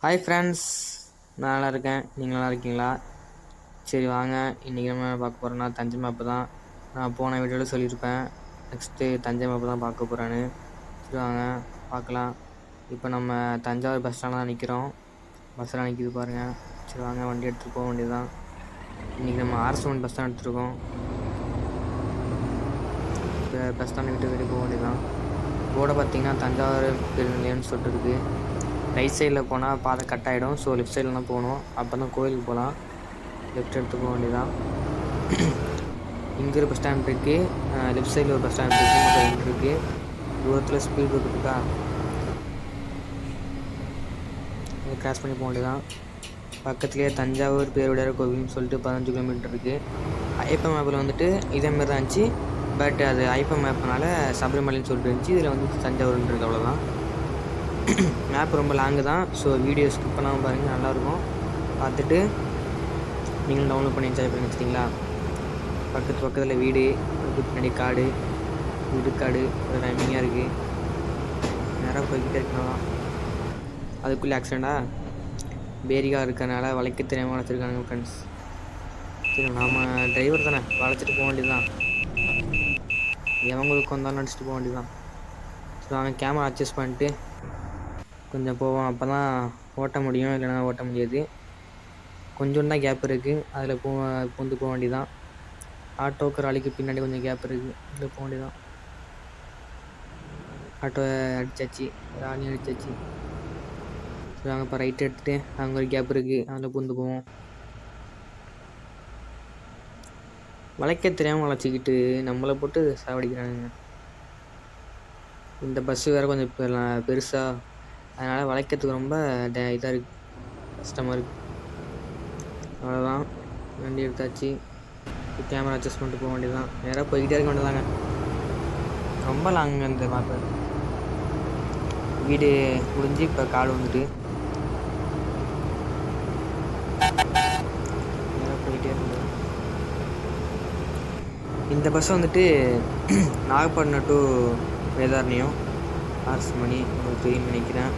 Hi friends, நான் நல்லா இருக்கேன். நீங்கள் நல்லா இருக்கீங்களா? சரி வாங்க, இன்றைக்கி நம்ம பார்க்க போகிறோன்னா தஞ்சை மேப்பு தான். நான் போன வீடியோவில் சொல்லியிருப்பேன் நெக்ஸ்ட்டு தஞ்சை மேப்பு தான் பார்க்க போகிறேன்னு. சரி வாங்க பார்க்கலாம். இப்போ நம்ம தஞ்சாவூர் பஸ் ஸ்டாண்டில் தான் நிற்கிறோம். பஸ்ஸெலாம் நிற்கிது பாருங்கள். சரி வாங்க வண்டி எடுத்துகிட்டு போக வேண்டியது தான். இன்றைக்கி நம்ம RS1 பஸ் ஸ்டாண்ட் எடுத்துருக்கோம். இப்போ பஸ் ஸ்டாண்டை விட்டு வெளியே போக வேண்டியது தான். போர்டை பார்த்திங்கன்னா தஞ்சாவூர் பேருந்து நிலையம்னு சொல்லிட்டு இருக்குது. ரைட் சைடில் போனால் பாதை கட் ஆகிடும். ஸோ லெஃப்ட் சைடில் தான் போகணும். அப்போ தான் கோயிலுக்கு போகலாம். லெஃப்ட் எடுத்து போக வேண்டியதான். இங்கே ஒரு பஸ் ஸ்டாண்ட் இருக்குது, லெஃப்ட் சைடில் ஒரு பஸ் ஸ்டாண்ட் இருக்குது, மொத்தம் 2 இருக்குது. தூரத்தில் ஸ்பீட் பிரேக் இருக்கா, இதை கிராஸ் பண்ணி போக வேண்டியதான். பக்கத்துலேயே தஞ்சாவூர் பேருடையார் கோவில்னு சொல்லிட்டு 15 கிலோமீட்டர் இருக்குது. ஐப்ப மேப்பில் வந்துட்டு இதேமாரி தான் இருந்துச்சு. பட் அது ஐப்ப மேப்னால சபரிமலைன்னு சொல்லிட்டு இருந்துச்சு. இதில் வந்து தஞ்சாவூர்ன்றது அவ்வளோதான். மேப் ரொம்ப லாங்கு தான். ஸோ வீடியோ ஸ்கிப் பண்ணாமல் பாருங்கள், நல்லாயிருக்கும். பார்த்துட்டு நீங்களும் டவுன்லோட் பண்ணி என்ஜாய் பண்ணி வச்சிட்டிங்களா. பக்கத்தில் வீடு, அதுக்கு பின்னாடி காடு, இடுக்காடு, ஒரு டைமிங்காக இருக்குது. நேராக போய்கிட்டே இருக்கலாம். அதுக்குள்ளே ஆக்சிடெண்ட்டா பேரிகா இருக்கிறனால வளைக்க தெரியாமல் வளைச்சிருக்கானுங்க ஃப்ரெண்ட்ஸ். சரி நாம் டிரைவர் தானே, வளைச்சிட்டு போக வேண்டியது தான். எவங்களுக்கு வந்தாலும் அடிச்சுட்டு போக வேண்டியது தான். ஸோ நாங்கள் கேமரா அட்ஜஸ்ட் பண்ணிட்டு கொஞ்சம் போவோம். அப்போ தான் ஓட்ட முடியும், இல்லைனா ஓட்ட முடியாது. கொஞ்சம் தான் கேப் இருக்குது, அதில் பூந்து போக வேண்டியதான். ஆட்டோக்கு ராலிக்கு பின்னாடி கொஞ்சம் கேப் இருக்குது, அதில் போக வேண்டியதான். ஆட்டோ அடித்தாச்சு, ராலியும் அடித்தாச்சு. ஸோ நாங்கள் இப்போ ரைட் எடுத்துகிட்டு அங்கே ஒரு கேப் இருக்குது, அதில் பூந்து போவோம். வளைக்க தெரியாமல் வளைச்சிக்கிட்டு நம்மளை போட்டு சாவடிக்கிறானுங்க. இந்த பஸ்ஸு வேறு கொஞ்சம் பெருசாக, அதனால் வளைக்கிறதுக்கு ரொம்ப இதாக இருக்குது, கஷ்டமாக இருக்குது. அவ்வளோதான், வண்டி எடுத்தாச்சு. கேமரா அட்ஜஸ்ட் பண்ணிட்டு போக வேண்டியதுதான். நேராக போய்கிட்டே இருக்க வேண்டியதாங்க. ரொம்ப லாங்குங்க இந்த மேப்பு. வீடு முடிஞ்சு இப்போ காடு வந்துட்டு நேராக போய்கிட்டே இருந்தது. இந்த பஸ் வந்துட்டு நாகப்பட்டினம் டு வேதாரண்யம் RS மணி உங்களுக்கு தெரியும்னு நினைக்கிறேன்.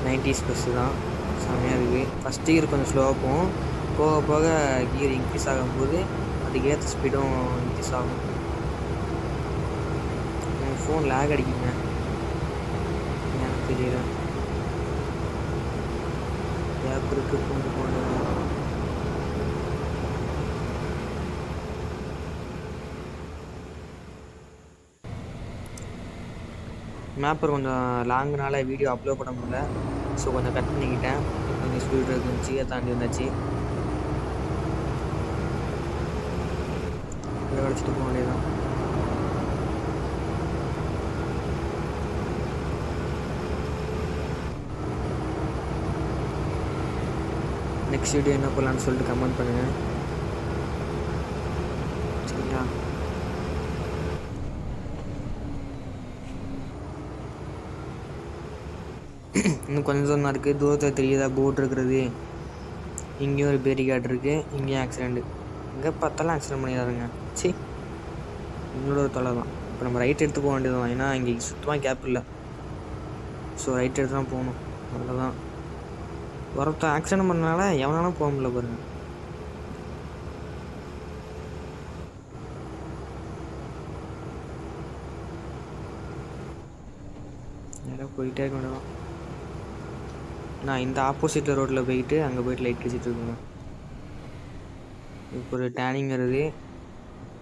90s பஸ்ஸு தான், செம்மையாக இருக்குது. ஃபஸ்ட் கியர் கொஞ்சம் ஸ்லோவாக போகும், போக போக கியர் இன்க்ரீஸ் ஆகும்போது அதுக்கேற்ற ஸ்பீடும் இன்க்ரீஸ் ஆகும். என் ஃபோன் லேக் அடிக்குங்க, எனக்கு தெரியல. கேப் இருக்குது, பூண்டு போன மேப்பர் கொஞ்சம் லாங்குனால வீடியோ அப்லோட் பண்ண முடியல. ஸோ கொஞ்சம் கட் பண்ணிக்கிட்டேன். கொஞ்சம் ஸ்பீட் இருந்துச்சு, அதை தாண்டி வந்தாச்சு. இதை அடிச்சுட்டு போக வேண்டியதான். நெக்ஸ்ட் வீடியோ என்ன போடலான்னு சொல்லிட்டு கமெண்ட் பண்ணுங்கள், சரிங்களா? இன்னும் கொஞ்சம் தூரம் தான் இருக்குது. தூரத்தில் தெரியுதா போட் இருக்கிறது. இங்கேயும் ஒரு பேரிகார்டு இருக்குது, இங்கேயும் ஆக்சிடெண்ட்டு. இங்கே பார்த்தாலும் ஆக்சிடெண்ட் பண்ணிடுறாருங்க. சரி, இன்னொரு ஒரு தொலை தான். இப்போ நம்ம ரைட் எடுத்து போக வேண்டியது தான், ஏன்னா இங்கே சுத்தமாக கேப் இல்லை. ஸோ ரைட் எடுத்து தான் போகணும், அவ்வளோதான். ஒருத்தர் ஆக்சிடெண்ட் பண்ணனால எவனாலும் போக முடியல பாருங்க. நேராக போயிட்டே இருக்க வேண்டியதான். நான் இந்த ஆப்போசிட்டில் ரோட்டில் போய்கிட்டு அங்கே போய்ட்டு லைட் அடிச்சிட்டு இருக்கேங்க. இப்போ ஒரு டேனிங் வருது,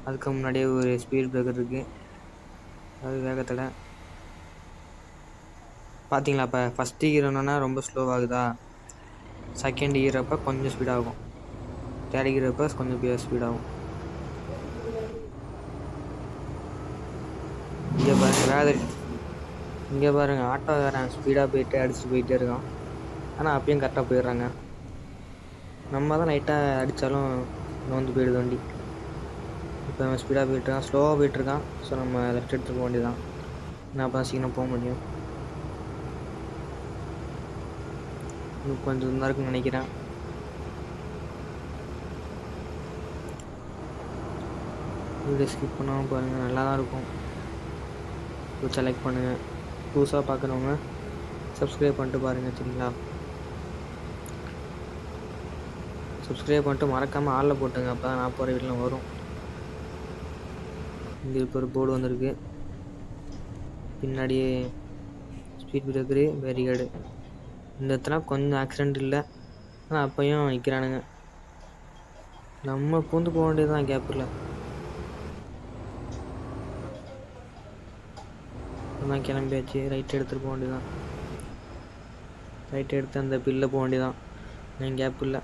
அதுக்கு முன்னாடியே ஒரு ஸ்பீட் பிரேக்கர் இருக்குது, அது வேகத்தில் பார்த்தீங்களா. இப்போ ஃபஸ்ட் கியர் என்னன்னா ரொம்ப ஸ்லோவாகுதா, செகண்ட் கியர் அப்போ கொஞ்சம் ஸ்பீடாகும், தேர்ட் கியர் அப்போ கொஞ்சம் ஸ்பீடாகும். இங்கே பாருங்கள் இங்கே பாருங்கள், ஆட்டோ வேறு ஸ்பீடாக போயிட்டு அடிச்சுட்டு போயிட்டே இருக்கான். ஆனால் அப்பயும் கரெக்டாக போயிடுறாங்க. நம்ம தான் லைட்டாக அடித்தாலும் நோந்து போயிடுது வண்டி. இப்போ நம்ம ஸ்பீடாக போயிட்டுருக்கான், ஸ்லோவாக போயிட்டுருக்கான். ஸோ நம்ம லெஃப்ட் எடுத்து போக வேண்டியதான், நான் அப்போ தான் சீக்கிரம் போக முடியும். இன்னும் கொஞ்சம் தான் இருக்குன்னு நினைக்கிறேன். வீடியோ ஸ்கிப் பண்ணாமல் பாருங்கள், நல்லா தான் இருக்கும். பிடிச்சா லைக் பண்ணுங்கள், புதுசாக பார்க்குறவங்க சப்ஸ்கிரைப் பண்ணிட்டு பாருங்கள், சரிங்களா? சப்ஸ்கிரைப் பண்ணிட்டு மறக்காமல் ஆளில் போட்டுங்க, அப்போ தான் நான் போகிற வீட்டில் வரும். இங்கே இப்போ ஒரு போர்டு வந்திருக்கு, பின்னாடியே ஸ்பீட் பிரேக்கரு பேரிகார்டு. இந்த இடத்துல கொஞ்சம் ஆக்சிடெண்ட் இல்லை, ஆனால் அப்பையும் நிற்கிறானுங்க. நம்ம பூந்து போக வேண்டியதுதான் கேப்பில். அதான் கிளம்பியாச்சு, ரைட் எடுத்துகிட்டு போக வேண்டியதான். ரைட் எடுத்து அந்த பில்லில் போக வேண்டியதான், என் கேப் இல்லை.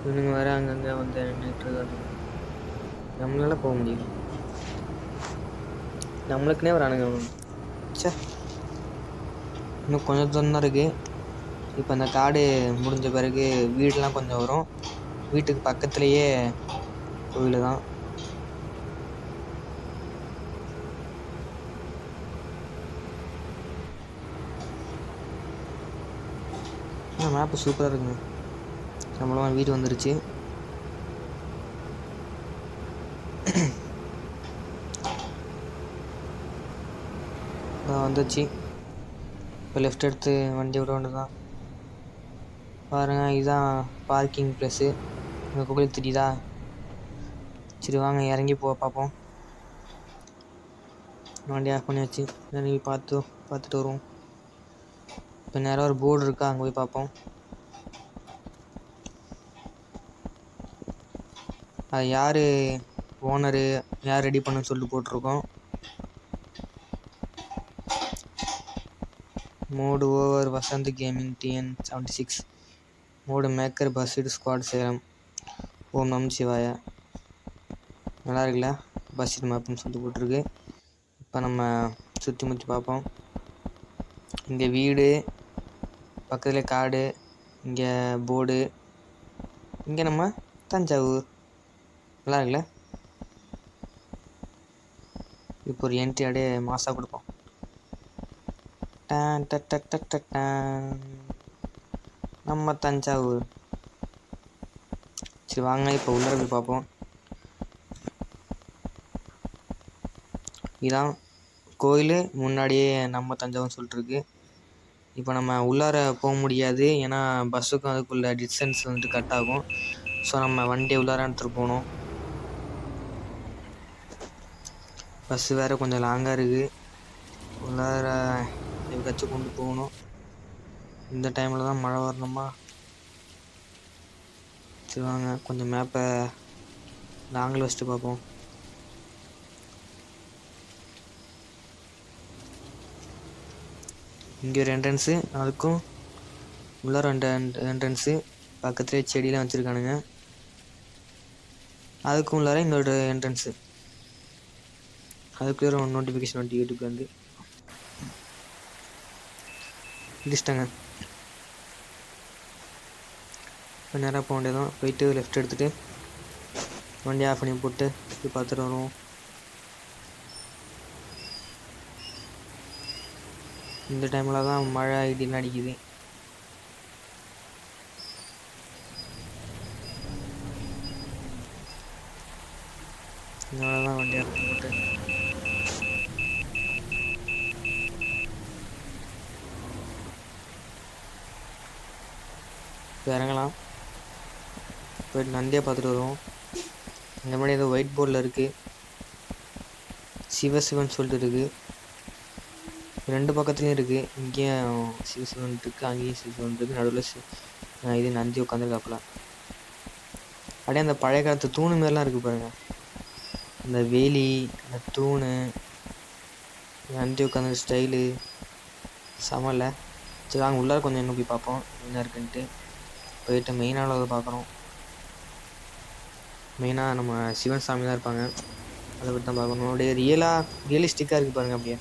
இவனுங்க வேறு அங்கங்கே வந்து நின்றுட்டுருக்காங்க, நம்மளால போக முடியல. நம்மளுக்குனே வரானுங்க சே. இன்னும் கொஞ்சம் தூரம் தான் இருக்குது. இப்போ அந்த காடு முடிஞ்ச பிறகு வீடெலாம் கொஞ்சம் வரும். வீட்டுக்கு பக்கத்துலேயே கோவில் தான். மேப்பு சூப்பராக இருக்குங்க. நம்மளும் வீடு வந்துருச்சு. வந்துச்சு. இப்போ லெஃப்ட் எடுத்து வண்டி விட வேண்டியது தான். பாருங்கள், இதுதான் பார்க்கிங் ப்ளஸ்ஸு. உங்கள் கோவில் தெரியுதா? சரி வாங்க இறங்கி பார்ப்போம். வண்டி ஆஃப் பண்ணியாச்சு, இறங்கி பார்த்துட்டு வருவோம். இப்போ நேரம் ஒரு போர்டு இருக்கா, அங்கே போய் பார்ப்போம். அது யார் ஓனரு, யார் ரெடி பண்ணுன்னு சொல்லிட்டு போட்டிருக்கோம். Mod over Vasanth gaming TN76, mod maker பஸ்ஸிட் ஸ்குவாட் சேலம், ஓம் நம சிவாயா. நல்லா இருக்குல்ல, பஸ்ஸிட் மேப்னு சொல்லிட்டு போட்டிருக்கு. இப்போ நம்ம சுற்றி முற்றி பார்ப்போம். இங்கே வீடு, பக்கத்தில் காடு, இங்கே போர்டு, இங்கே நம்ம தஞ்சாவூர். நல்லா இருக்குல்ல. இப்போ ஒரு என்ட்ரி அப்படியே மாசாக கொடுப்போம். நம்ம தஞ்சாவூர். சரி வாங்க இப்போ உள்ளே போய் பார்ப்போம். இதான் கோயில், முன்னாடியே நம்ம தஞ்சாவூர்னு சொல்லிட்டுருக்கு. இப்போ நம்ம உள்ளார போக முடியாது, ஏன்னா பஸ்ஸுக்கும் அதுக்குள்ள டிஸ்டன்ஸ் வந்துட்டு கட் ஆகும். ஸோ நம்ம வண்டியை உள்ளார எடுத்துகிட்டு போகணும். பஸ்ஸு வேறு கொஞ்சம் லாங்காக இருக்குது, உள்ளார எப்படியாச்சும் கொண்டு போகணும். இந்த டைமில் தான் மழை வரணுமா? சரி வாங்க கொஞ்சம் மேப்பை லாங்கில் வச்சுட்டு பார்ப்போம். இங்கே ஒரு என்ட்ரன்ஸு, அதுக்கும் உள்ளார ரெண்டு என்ட்ரன்ஸு, பக்கத்துலேயே செடியெலாம் வச்சுருக்கானுங்க. அதுக்கும் உள்ளார இன்னொரு என்ட்ரன்ஸு. அதுக்குள்ளே ஒரு நோட்டிஃபிகேஷன் வந்துட்டு யூடியூப்ல வந்து இடிச்சிட்டாங்க. இப்போ நேராக போக வேண்டியதான். போயிட்டு லெஃப்ட் எடுத்துகிட்டு வண்டி ஆஃப் பண்ணி போட்டு போய் பார்த்துட்டு வருவோம். இந்த டைமில் தான் மழை இடின்னு அடிக்குது. இதனால தான் வண்டி ஆஃப் பண்ணி போட்டு இப்போ இறங்கலாம். போய்ட்டு நந்தியாக பார்த்துட்டு வருவோம். இந்த மாதிரி ஏதோ ஒயிட் போர்டில் இருக்குது, சிவசிவன் சொல்லிட்டு இருக்குது. ரெண்டு பக்கத்துலேயும் இருக்குது, இங்கேயும் சிவசிவன் இருக்குது, அங்கேயும் சிவசிவன் இருக்குது. நடுவில் இது நந்தி உட்காந்துருக்காப்புல. அப்படியே அந்த பழைய காலத்து தூணு மாரிலாம் இருக்குது பாருங்கள். அந்த வேலி, அந்த தூணு, நந்தி உட்காந்து ஸ்டைலு சமல்ல. சரி வாங்க உள்ளார கொஞ்சம் இன்னும் போய் பார்ப்போம் என்ன இருக்குன்ட்டு. போயிட்டு மெயினாக உள்ளதை பார்க்குறோம். மெயினாக நம்ம சிவன் சாமி தான் இருப்பாங்க, அதை பற்றி தான் பார்க்கணும். அப்படியே ரியலிஸ்டிக்காக இருக்குது பாருங்கள். அப்படியே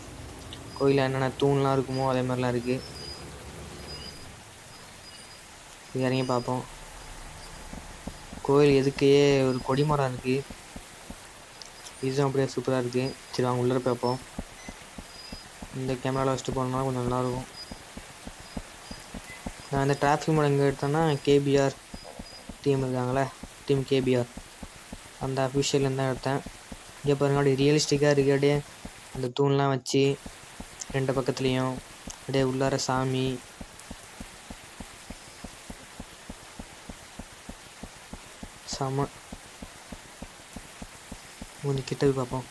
கோயிலில் என்னென்ன தூண்லாம் இருக்குமோ அதே மாதிரிலாம் இருக்குது. இறங்கி பார்ப்போம். கோயில் எதுக்கே ஒரு கொடிமரம் இருக்குது, இதுவும் அப்படியே சூப்பராக இருக்குது. சரி வாங்க உள்ளே பார்ப்போம். இந்த கேமராவில் வச்சுட்டு போனோம்னா கொஞ்சம் நல்லாயிருக்கும். நான் இந்த டிராஃபிக் மோட் எங்கே எடுத்தேன்னா KBR டீம் இருக்காங்களே, டீம் KBR, அந்த அஃபிஷியல்லேருந்து தான் எடுத்தேன். இங்கே பாருங்க அப்படியே ரியலிஸ்டிக்காக இருக்குது. அப்படியே அந்த தூண்லாம் வச்சு 2 பக்கத்துலேயும் அப்படியே உள்ளார சாமி. செம. கொஞ்சம் கிட்ட போய் பார்ப்போம்.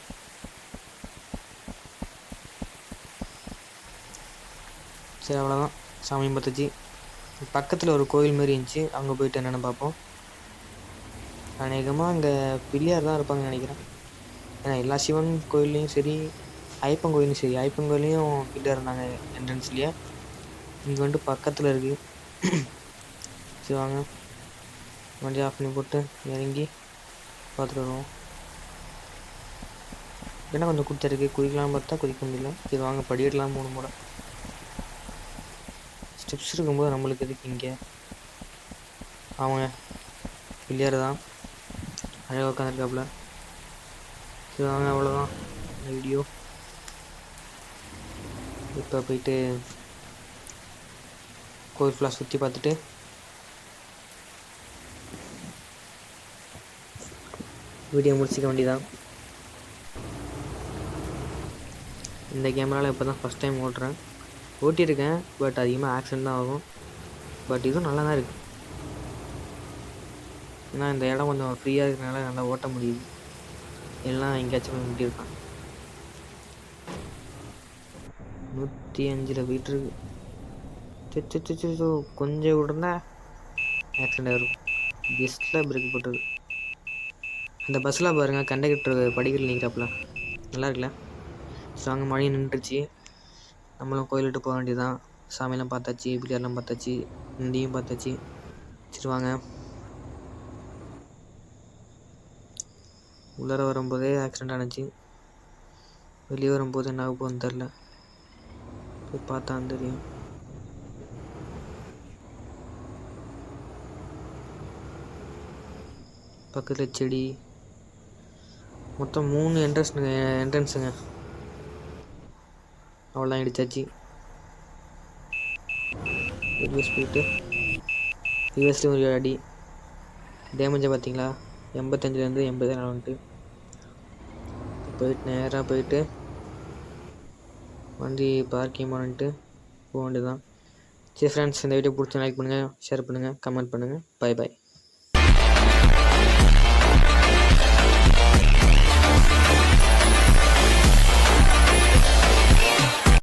சரி அவ்வளோதான், சாமியும் பார்த்துச்சு. பக்கத்தில் ஒரு கோயில் மாரி இருந்துச்சு, அங்கே போயிட்டு என்னென்னு பார்ப்போம். அநேகமாக அங்கே பிள்ளையார் தான் இருப்பாங்கன்னு நினைக்கிறேன். ஏன்னா எல்லா சிவன் கோயில்லையும் சரி, ஐயப்பன் கோயிலும் சரி, ஐயப்பன் கோயிலையும் பிள்ளையார் இருந்தாங்க என்ட்ரன்ஸ்லேயே. இங்கே வந்துட்டு பக்கத்தில் இருக்குது. சரி வாங்க, வண்டி ஆஃப் பண்ணி போட்டு இறங்கி பார்த்துட்டு வருவோம். ஏன்னா கொஞ்சம் குடிச்சா இருக்குது, குதிக்கலாம் பார்த்தா குதிக்க முடியல. சரி வாங்க படிக்கட்டலாம் 3 முறை. ஸ்டெப்ஸ் இருக்கும்போது நம்மளுக்கு எதுக்கு இங்கே. அவங்க பிள்ளையார் தான் அழகாக உட்காந்துருக்காப்புல. சரி வாங்க, அவ்வளோதான் இந்த வீடியோ. இப்போ போயிட்டு கோயில் ஃபுல்லாக சுற்றி பார்த்துட்டு வீடியோ முடிச்சிக்க வேண்டியதான். இந்த கேமராவில் இப்போ தான் ஃபஸ்ட் டைம் ஓட்டுறேன். ஓட்டியிருக்கேன், பட் அதிகமாக ஆக்சிடென்ட் தான் ஆகும். பட் இதுவும் நல்லா தான் இருக்குது. ஏன்னா இந்த இடம் கொஞ்சம் ஃப்ரீயாக இருக்கிறனால நல்லா ஓட்ட முடியுது. எல்லாம் எங்கேயாச்சும் ஓட்டியிருக்கான். 105 போயிட்டுருக்கு. கொஞ்சம் விடுந்தா ஆக்சிடென்ட் ஆகிருக்கும். பெஸ்ட்டில் பிரேக் போட்டுருக்கு. அந்த பஸ்ஸில் பாருங்கள், கண்டக்டர் படிக்கல நிற்கிறாப்புல, நல்லா இருக்குல்ல. ஸ்ட்ராங்காக மழை நின்றுச்சு. நம்மளும் கோயிலிட்டு போக வேண்டியதான். சாமியெல்லாம் பார்த்தாச்சு, பிள்ளையாரெலாம் பார்த்தாச்சு, நந்தியும் பார்த்தாச்சு. சரி வாங்க. உள்ளார வரும்போதே ஆக்சிடெண்ட் ஆனிச்சு, வெளியே வரும்போது என்ன ஆக போகுதுன்னு தெரில. போய் பார்த்தா தெரியும். பக்கத்தில் செடி. மொத்தம் 3 என்ட்ரன்ஸுங்க. அவ்வளோதான், இடிச்சாச்சு. ரிவர்ஸ் போயிட்டு ரிவர்ஸ்லேயும் ஒரு அடி. டேமேஜை பார்த்தீங்களா, 85லேருந்து 80 வந்துட்டு. போயிட்டு நேராக போயிட்டு வண்டி பார்க்கிங் பண்ணிட்டு போக வேண்டியது தான். சரி ஃப்ரெண்ட்ஸ், இந்த வீடியோ பிடிச்சா லைக் பண்ணுங்கள், ஷேர் பண்ணுங்கள், கமெண்ட் பண்ணுங்கள். Bye bye.